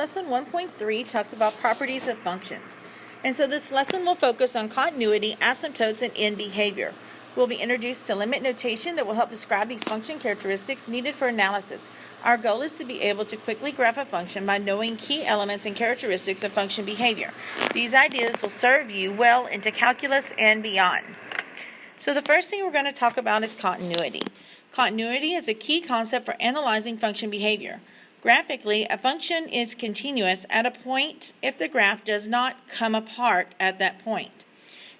lesson 1.3 talks about properties of functions. And so this lesson will focus on continuity, asymptotes, and end behavior. We'll be introduced to limit notation that will help describe these function characteristics needed for analysis. Our goal is to be able to quickly graph a function by knowing key elements and characteristics of function behavior. These ideas will serve you well into calculus and beyond. So the first thing we're going to talk about is continuity. Continuity is a key concept for analyzing function behavior. Graphically, a function is continuous at a point if the graph does not come apart at that point.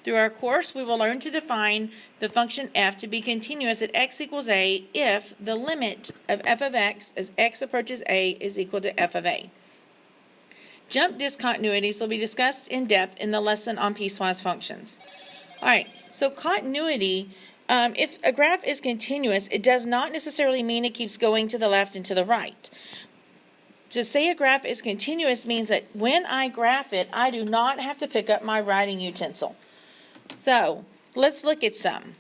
Through our course, we will learn to define the function f to be continuous at x equals a if the limit of f of x as x approaches a is equal to f of a. Jump discontinuities will be discussed in depth in the lesson on piecewise functions. All right, so continuity, if a graph is continuous, it does not necessarily mean it keeps going to the left and to the right. To say a graph is continuous means that when I graph it, I do not have to pick up my writing utensil. So let's look at some.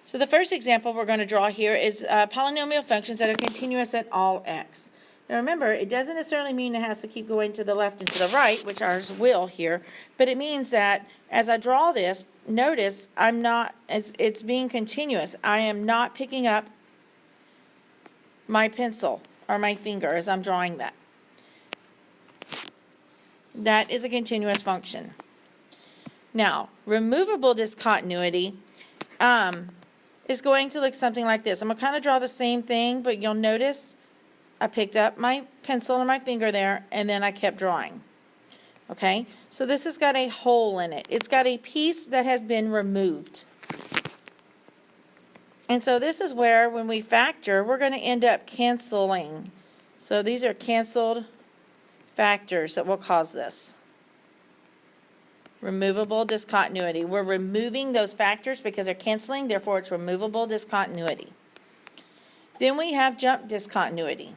So the first example we're going to draw here is polynomial functions that are continuous at all x. Now remember, it doesn't necessarily mean it has to keep going to the left and to the right, which ours will here, but it means that as I draw this, notice it's being continuous. I am not picking up my pencil or my finger as I'm drawing that. That is a continuous function. Now, removable discontinuity is going to look something like this. I'm going to kind of draw the same thing, but you'll notice I picked up my pencil and my finger there, and then I kept drawing. Okay? So this has got a hole in it. It's got a piece that has been removed. And so this is where, when we factor, we're going to end up canceling. So these are canceled factors that will cause this. Removable discontinuity. We're removing those factors because they're canceling, therefore it's removable discontinuity. Then we have jump discontinuity.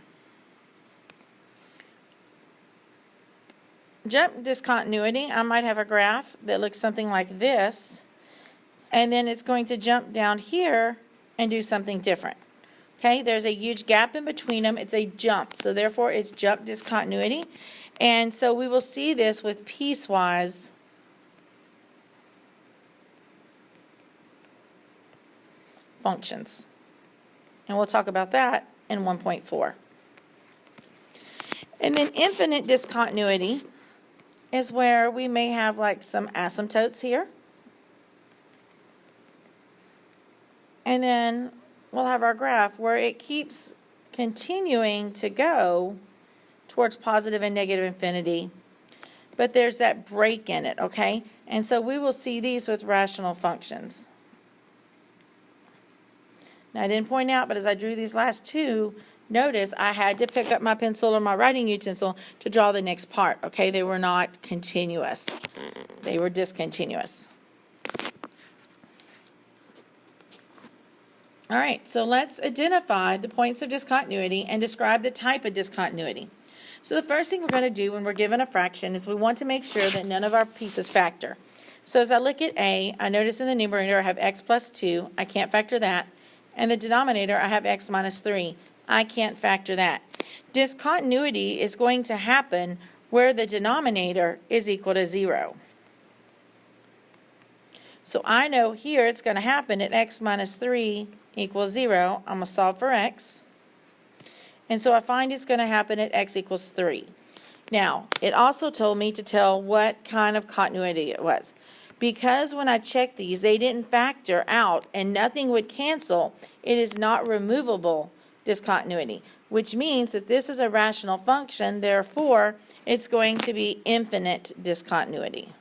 Jump discontinuity, I might have a graph that looks something like this, and then it's going to jump down here and do something different. Okay, there's a huge gap in between them. It's a jump, so therefore it's jump discontinuity. And so we will see this with piecewise functions. And we'll talk about that in 1.4. And then infinite discontinuity is where we may have like some asymptotes here. And then we'll have our graph where it keeps continuing to go towards positive and negative infinity. But there's that break in it, okay? And so we will see these with rational functions. Now, I didn't point out, but as I drew these last two, notice I had to pick up my pencil or my writing utensil to draw the next part, okay? They were not continuous. They were discontinuous. All right, so let's identify the points of discontinuity and describe the type of discontinuity. So the first thing we're going to do when we're given a fraction is we want to make sure that none of our pieces factor. So as I look at a, I notice in the numerator I have x plus 2. I can't factor that. And the denominator, I have x minus 3. I can't factor that. Discontinuity is going to happen where the denominator is equal to 0. So I know here it's going to happen at x minus 3 equals 0. I'm going to solve for x. And so I find it's going to happen at x equals 3. Now, it also told me to tell what kind of continuity it was. Because when I checked these, they didn't factor out and nothing would cancel, it is not removable discontinuity, which means that this is a rational function, therefore it's going to be infinite discontinuity.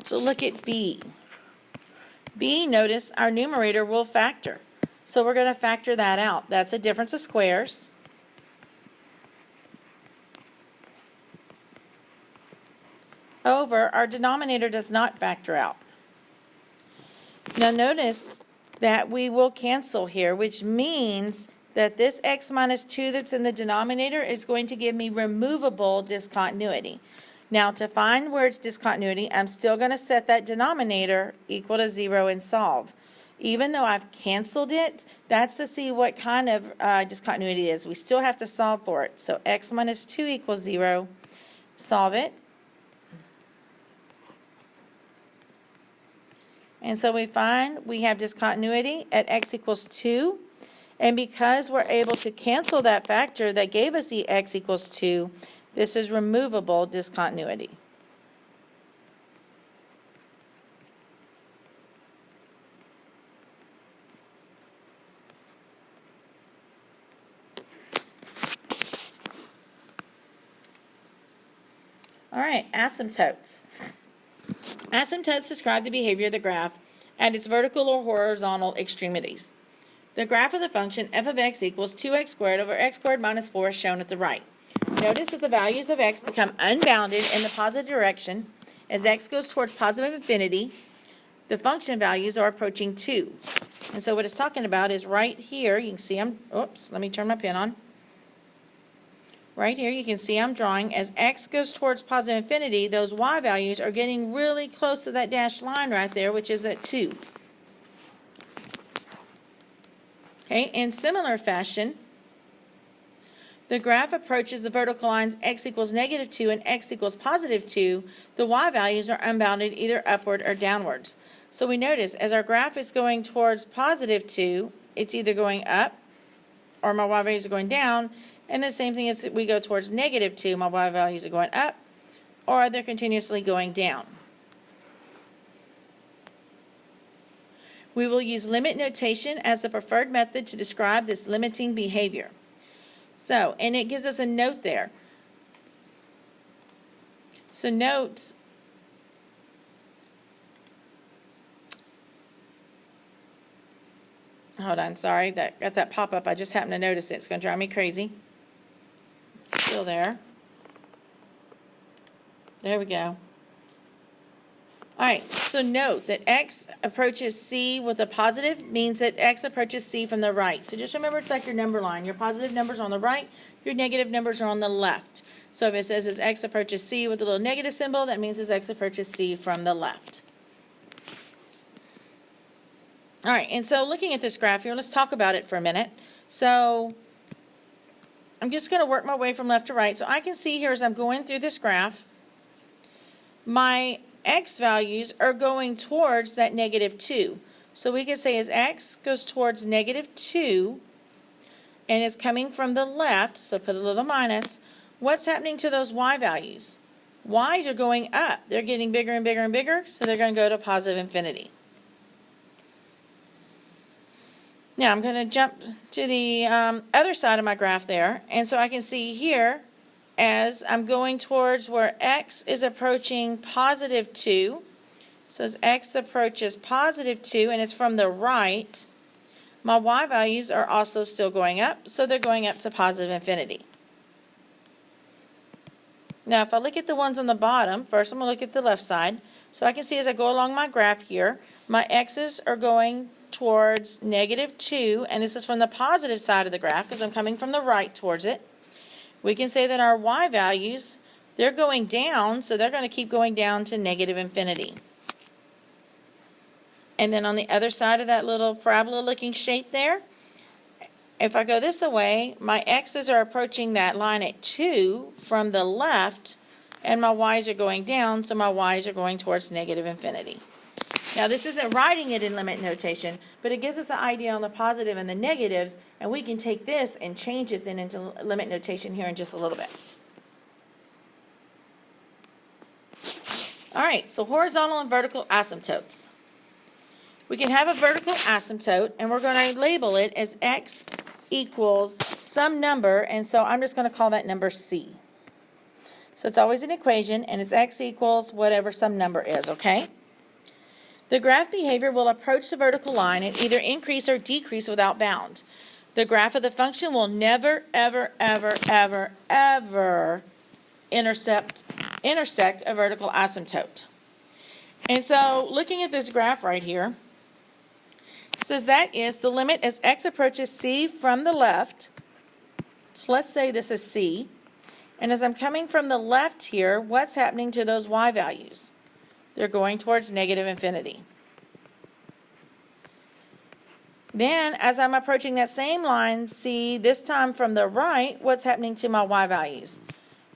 So look at B. B, notice our numerator will factor. So we're going to factor that out. That's a difference of squares. Over, our denominator does not factor out. Now notice that we will cancel here, which means that this x minus 2 that's in the denominator is going to give me removable discontinuity. Now, to find where it's discontinuity, I'm still going to set that denominator equal to 0 and solve. Even though I've canceled it, that's to see what kind of discontinuity it is. We still have to solve for it. So x minus 2 equals 0. Solve it. And so we find we have discontinuity at x equals 2. And because we're able to cancel that factor that gave us the x equals 2, this is removable discontinuity. All right, asymptotes. Asymptotes describe the behavior of the graph at its vertical or horizontal extremities. The graph of the function f of x equals 2x squared over x squared minus 4 is shown at the right. Notice that the values of x become unbounded in the positive direction. As x goes towards positive infinity, the function values are approaching 2. And so what it's talking about is right here, you can see let me turn my pen on. Right here you can see I'm drawing as x goes towards positive infinity, those y values are getting really close to that dashed line right there, which is at 2. Okay, in similar fashion, the graph approaches the vertical lines x equals negative 2 and x equals positive 2. The y values are unbounded either upward or downwards. So we notice as our graph is going towards positive 2, it's either going up or my y values are going down. And the same thing as we go towards negative 2, my y values are going up or they're continuously going down. We will use limit notation as the preferred method to describe this limiting behavior. So, and it gives us a note there. So note, hold on, sorry, got that pop-up. I just happened to notice it. It's going to drive me crazy. It's still there. There we go. All right, so note that x approaches c with a positive means that x approaches c from the right. So just remember it's like your number line. Your positive numbers are on the right, your negative numbers are on the left. So if it says as x approaches c with a little negative symbol, that means as x approaches c from the left. All right, and so looking at this graph here, let's talk about it for a minute. So I'm just going to work my way from left to right. So I can see here as I'm going through this graph, my x values are going towards that negative 2. So we can say as x goes towards negative 2 and is coming from the left, so put a little minus, what's happening to those y values? Y's are going up. They're getting bigger and bigger and bigger, so they're going to go to positive infinity. Now I'm going to jump to the other side of my graph there, and so I can see here as I'm going towards where x is approaching positive 2, so as x approaches positive 2 and it's from the right, my y values are also still going up, so they're going up to positive infinity. Now if I look at the ones on the bottom, first I'm going to look at the left side. So I can see as I go along my graph here, my x's are going towards negative 2, and this is from the positive side of the graph because I'm coming from the right towards it. We can say that our y values, they're going down, so they're going to keep going down to negative infinity. And then on the other side of that little parabola-looking shape there, if I go this way, my x's are approaching that line at 2 from the left, and my y's are going down, so my y's are going towards negative infinity. Now this isn't writing it in limit notation, but it gives us an idea on the positive and the negatives, and we can take this and change it then into limit notation here in just a little bit. All right, so horizontal and vertical asymptotes. We can have a vertical asymptote, and we're going to label it as x equals some number, and so I'm just going to call that number c. So it's always an equation, and it's x equals whatever some number is, okay? The graph behavior will approach the vertical line and either increase or decrease without bound. The graph of the function will never, ever, ever, ever, ever intersect a vertical asymptote. And so looking at this graph right here, It says that is the limit as x approaches c from the left. So let's say this is c. And as I'm coming from the left here, what's happening to those y values? They're going towards negative infinity. Then, as I'm approaching that same line, C, this time from the right, what's happening to my y values?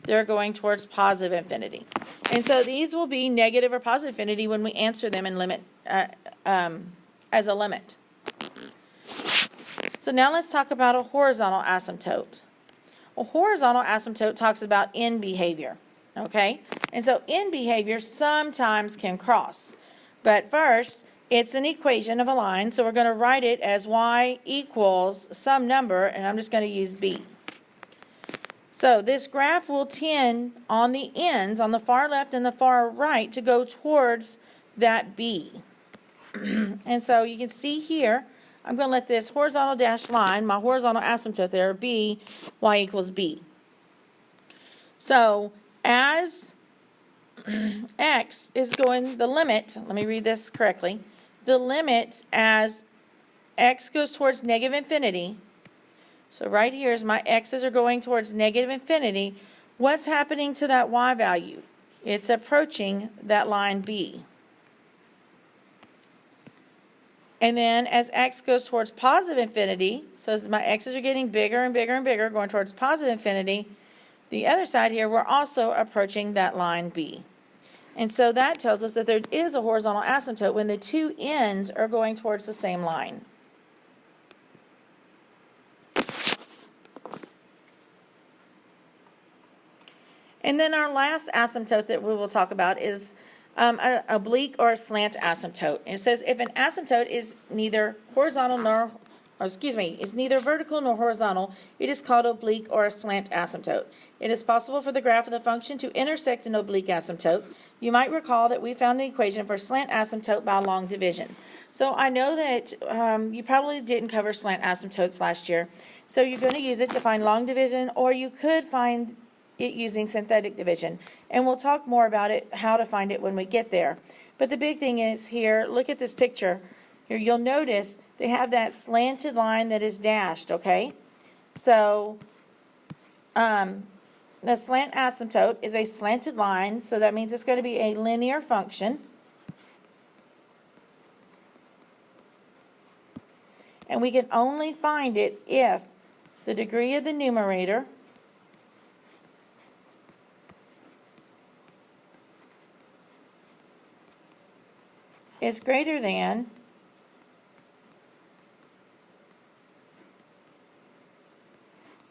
They're going towards positive infinity. And so these will be negative or positive infinity when we answer them in limit as a limit. So now let's talk about a horizontal asymptote. A horizontal asymptote talks about end behavior, okay? And so end behavior sometimes can cross. But first, it's an equation of a line, so we're going to write it as y equals some number, and I'm just going to use b. So this graph will tend on the ends, on the far left and the far right, to go towards that b. And so you can see here, I'm going to let this horizontal dashed line, my horizontal asymptote there, be y equals b. So as x is going, the limit, let me read this correctly, the limit as x goes towards negative infinity, so right here is my x's are going towards negative infinity, what's happening to that y value? It's approaching that line b. And then as x goes towards positive infinity, so as my x's are getting bigger and bigger and bigger, going towards positive infinity, the other side here, we're also approaching that line b. And so that tells us that there is a horizontal asymptote when the two ends are going towards the same line. And then our last asymptote that we will talk about is an oblique or a slant asymptote. And it says if an asymptote is neither horizontal nor, is neither vertical nor horizontal, it is called oblique or a slant asymptote. It is possible for the graph of the function to intersect an oblique asymptote. You might recall that we found the equation for slant asymptote by long division. So I know that you probably didn't cover slant asymptotes last year. So you're going to use it to find long division, or you could find it using synthetic division. And we'll talk more about it, how to find it when we get there. But the big thing is here, look at this picture. Here you'll notice they have that slanted line that is dashed, okay? So the slant asymptote is a slanted line, so that means it's going to be a linear function. And we can only find it if the degree of the numerator is greater than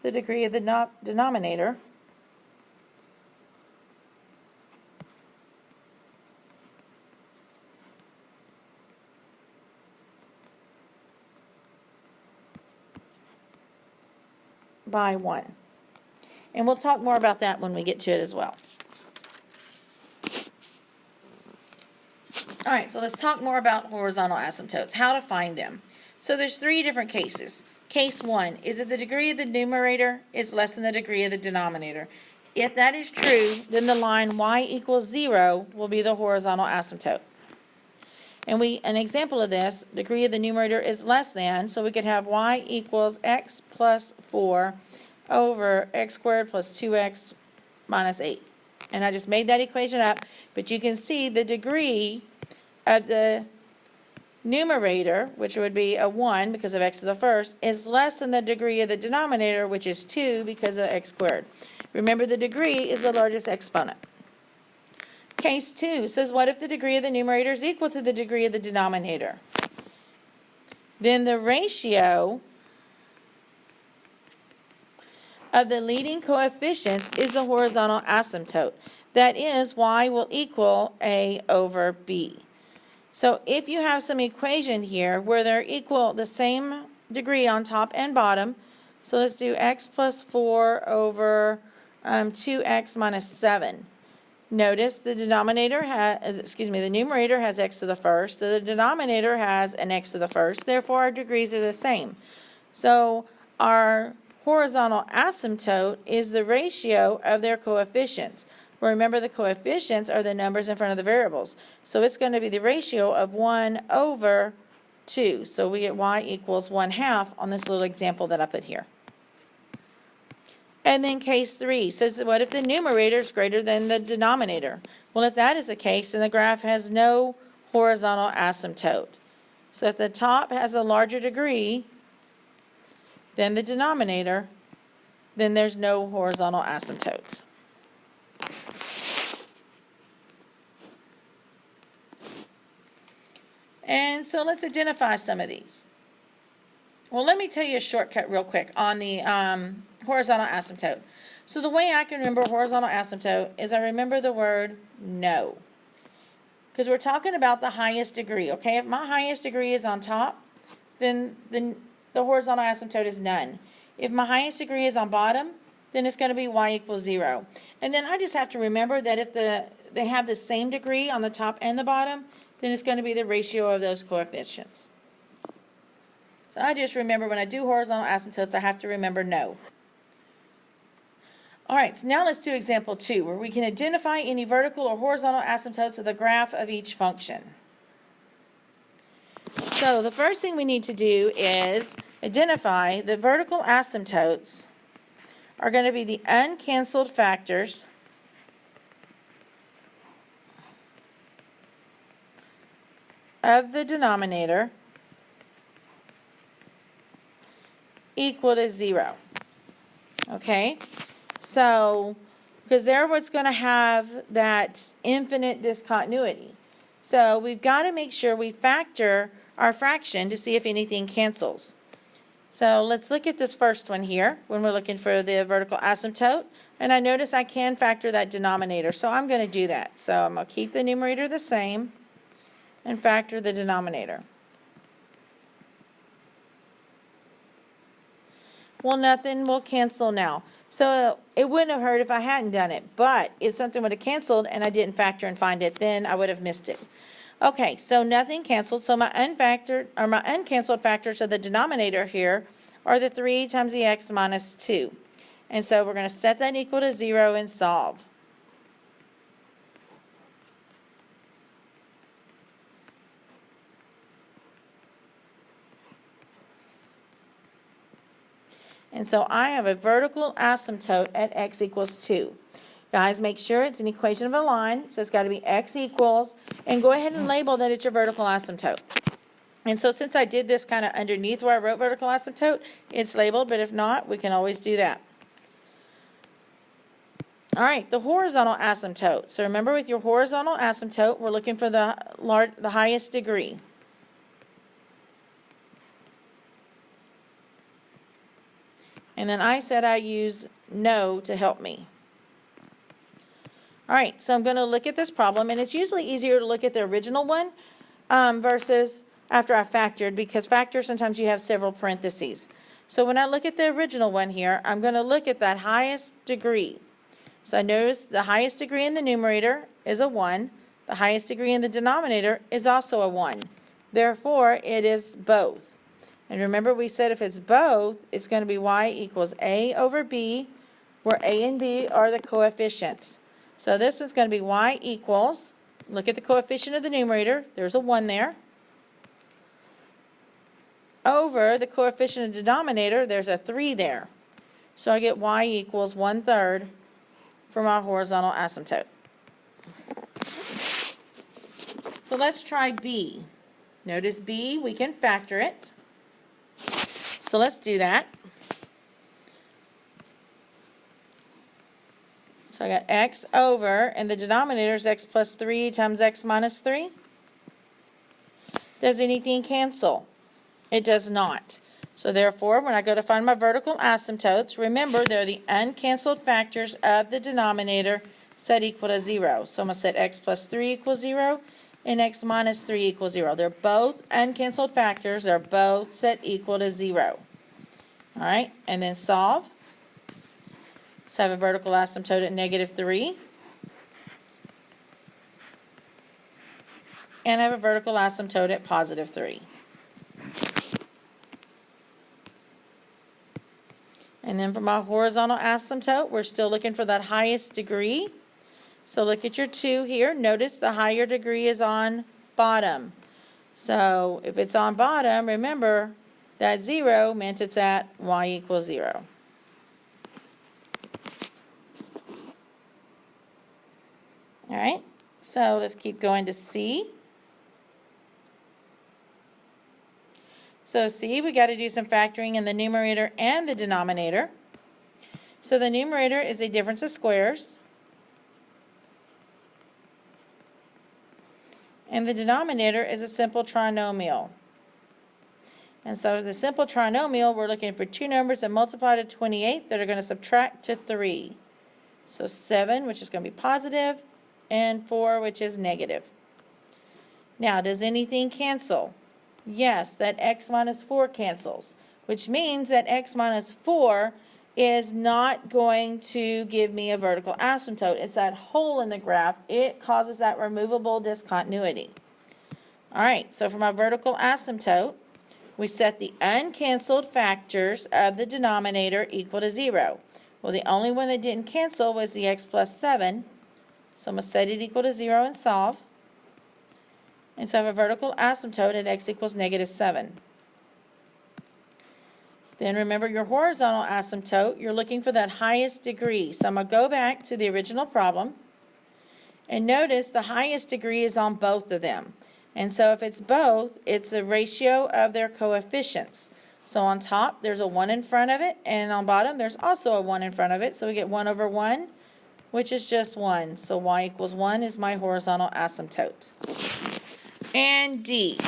the degree of the denominator by 1. And we'll talk more about that when we get to it as well. All right, so let's talk more about horizontal asymptotes, how to find them. So there's 3 different cases. Case 1 is that the degree of the numerator is less than the degree of the denominator. If that is true, then the line y equals 0 will be the horizontal asymptote. And an example of this, degree of the numerator is less than, so we could have y equals x plus 4 over x squared plus 2x minus 8. And I just made that equation up, but you can see the degree of the numerator, which would be a 1 because of x to the first, is less than the degree of the denominator, which is 2 because of x squared. Remember, the degree is the largest exponent. Case 2 says, what if the degree of the numerator is equal to the degree of the denominator? Then the ratio of the leading coefficients is a horizontal asymptote. That is, y will equal a over b. So if you have some equation here where they're equal, the same degree on top and bottom, so let's do x plus 4 over 2x minus 7. Notice the numerator has x to the first, the denominator has an x to the first, therefore our degrees are the same. So our horizontal asymptote is the ratio of their coefficients. Remember, the coefficients are the numbers in front of the variables. So it's going to be the ratio of 1 over 2. So we get y equals 1/2 on this little example that I put here. And then case 3 says, what if the numerator is greater than the denominator? Well, if that is the case, then the graph has no horizontal asymptote. So if the top has a larger degree than the denominator, then there's no horizontal asymptotes. And so let's identify some of these. Well, let me tell you a shortcut real quick on the horizontal asymptote. So the way I can remember horizontal asymptote is I remember the word no. Because we're talking about the highest degree, okay? If my highest degree is on top, then the horizontal asymptote is none. If my highest degree is on bottom, then it's going to be y equals 0. And then I just have to remember that if they have the same degree on the top and the bottom, then it's going to be the ratio of those coefficients. So I just remember when I do horizontal asymptotes, I have to remember no. All right, so now let's do example 2, where we can identify any vertical or horizontal asymptotes of the graph of each function. So the first thing we need to do is identify the vertical asymptotes are going to be the uncanceled factors of the denominator equal to 0. Okay? So, because they're what's going to have that infinite discontinuity. So we've got to make sure we factor our fraction to see if anything cancels. So let's look at this first one here when we're looking for the vertical asymptote. And I notice I can factor that denominator, so I'm going to do that. So I'm going to keep the numerator the same and factor the denominator. Well, nothing will cancel now. So it wouldn't have hurt if I hadn't done it. But if something would have canceled and I didn't factor and find it, then I would have missed it. Okay, so nothing canceled. So my uncanceled factors of the denominator here are the 3 times the x minus 2. And so we're going to set that equal to 0 and solve. And so I have a vertical asymptote at x equals 2. Guys, make sure it's an equation of a line, so it's got to be x equals, and go ahead and label that it's your vertical asymptote. And so since I did this kind of underneath where I wrote vertical asymptote, it's labeled, but if not, we can always do that. All right, the horizontal asymptote. So remember, with your horizontal asymptote, we're looking for the highest degree. And then I said I use no to help me. All right, so I'm going to look at this problem, and it's usually easier to look at the original one versus after I factored, because factor sometimes you have several parentheses. So when I look at the original one here, I'm going to look at that highest degree. So I notice the highest degree in the numerator is a 1. The highest degree in the denominator is also a 1. Therefore, it is both. And remember, we said if it's both, it's going to be y equals a over b, where a and b are the coefficients. So this one's going to be y equals, look at the coefficient of the numerator, there's a 1 there, over the coefficient of the denominator, there's a 3 there. So I get y equals 1/3 for my horizontal asymptote. So let's try b. Notice b, we can factor it. So let's do that. So I got x over, and the denominator is x plus 3 times x minus 3. Does anything cancel? It does not. So therefore, when I go to find my vertical asymptotes, remember they're the uncanceled factors of the denominator set equal to 0. So I'm going to set x plus 3 equals 0 and x minus 3 equals 0. They're both uncanceled factors. They're both set equal to 0. All right, and then solve. So I have a vertical asymptote at -3. And I have a vertical asymptote at +3. And then for my horizontal asymptote, we're still looking for that highest degree. So look at your 2 here. Notice the higher degree is on bottom. So if it's on bottom, remember that 0 meant it's at y equals 0. All right, so let's keep going to C. So C, we got to do some factoring in the numerator and the denominator. So the numerator is a difference of squares. And the denominator is a simple trinomial. And so the simple trinomial, we're looking for two numbers that multiply to 28 that are going to subtract to 3. So 7, which is going to be positive, and 4, which is negative. Now, does anything cancel? Yes, that x minus 4 cancels, which means that x minus 4 is not going to give me a vertical asymptote. It's that hole in the graph. It causes that removable discontinuity. All right, so for my vertical asymptote, we set the uncanceled factors of the denominator equal to 0. Well, the only one that didn't cancel was the x plus 7. So I'm going to set it equal to 0 and solve. And so I have a vertical asymptote at x equals negative 7. Then remember your horizontal asymptote, you're looking for that highest degree. So I'm going to go back to the original problem. And notice the highest degree is on both of them. And so if it's both, it's a ratio of their coefficients. So on top, there's a 1 in front of it, and on bottom, there's also a 1 in front of it. So we get 1 over 1, which is just 1. So y equals 1 is my horizontal asymptote. And D.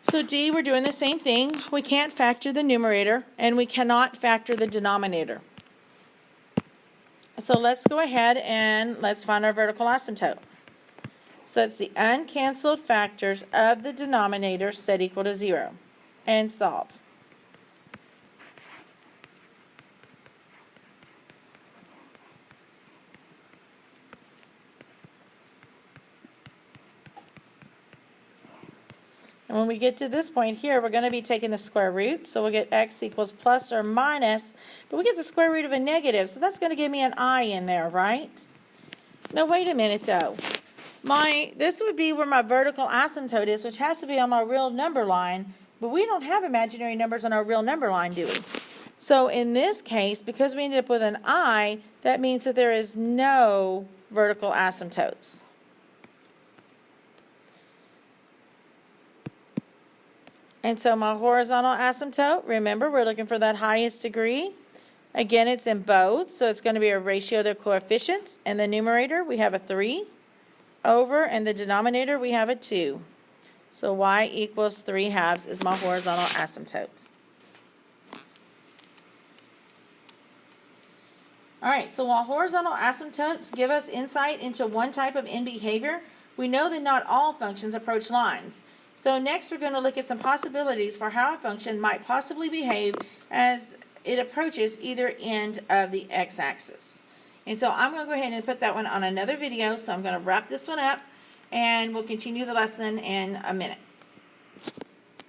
So D, we're doing the same thing. We can't factor the numerator, and we cannot factor the denominator. So let's go ahead and let's find our vertical asymptote. So it's the uncanceled factors of the denominator set equal to 0. And solve. And when we get to this point here, we're going to be taking the square root. So we'll get x equals plus or minus, but we get the square root of a negative. So that's going to give me an I in there, right? Now, wait a minute, though. This would be where my vertical asymptote is, which has to be on my real number line, but we don't have imaginary numbers on our real number line, do we? So in this case, because we ended up with an I, that means that there is no vertical asymptotes. And so my horizontal asymptote, remember, we're looking for that highest degree. Again, it's in both, so it's going to be a ratio of their coefficients. In the numerator, we have a 3 over, and the denominator, we have a 2. So y equals 3/2 is my horizontal asymptote. All right, so while horizontal asymptotes give us insight into one type of end behavior, we know that not all functions approach lines. So next we're going to look at some possibilities for how a function might possibly behave as it approaches either end of the x-axis. And so I'm going to go ahead and put that one on another video, so I'm going to wrap this one up, and we'll continue the lesson in a minute.